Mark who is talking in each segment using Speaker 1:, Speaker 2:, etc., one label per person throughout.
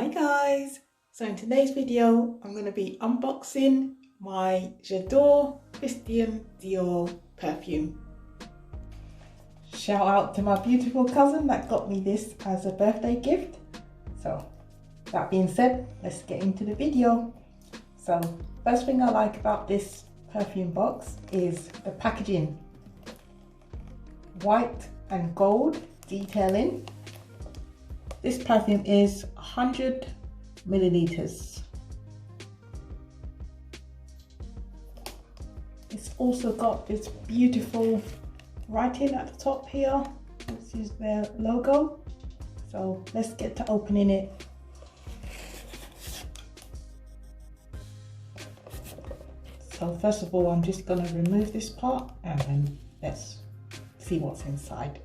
Speaker 1: Hi guys, so in today's video I'm going to be unboxing my J'adore Christian Dior perfume. Shout out to my beautiful cousin that got me this as a birthday gift. So that being said, let's get into the video. So first thing I like about this perfume box is the packaging. White and gold detailing. This perfume is 100 milliliters. It's also got this beautiful writing at the top here. This is their logo. So let's get to opening it. So first of all, I'm just going to remove this part and then let's see what's inside.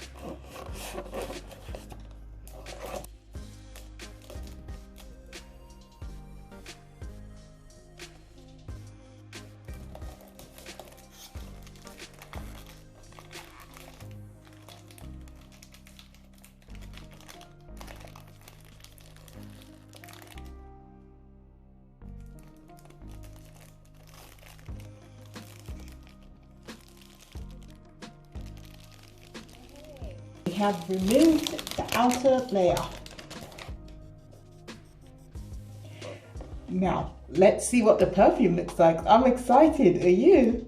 Speaker 1: We have removed the outer layer. Now, let's see what the perfume looks like. I'm excited, are you?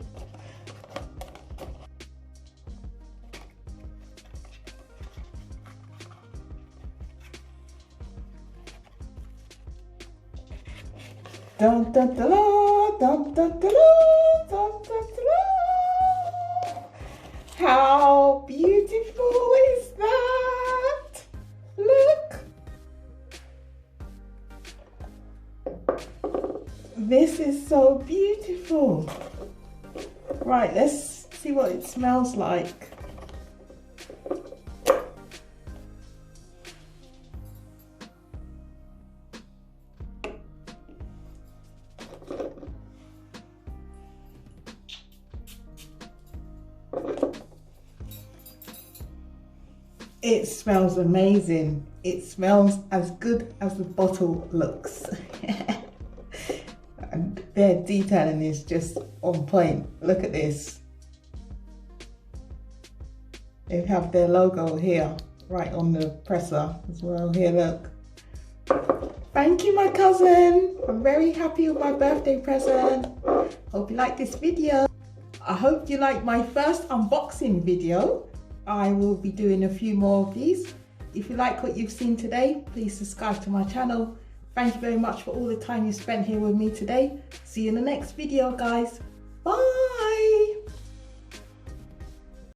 Speaker 1: Dun dun dun dun dun dun dun dun dun. How beautiful is that? Look. This is so beautiful. Right, let's see what it smells like. It smells amazing. It smells as good as the bottle looks. And their detailing is just on point. Look at this. They have their logo here, right on the presser as well. Here, look. Thank you, my cousin. I'm very happy with my birthday present. Hope you like this video. I hope you like my first unboxing video. I will be doing a few more of these. If you like what you've seen today, please subscribe to my channel. Thank you very much for all the time you spent here with me today. See you in the next video, guys. Bye.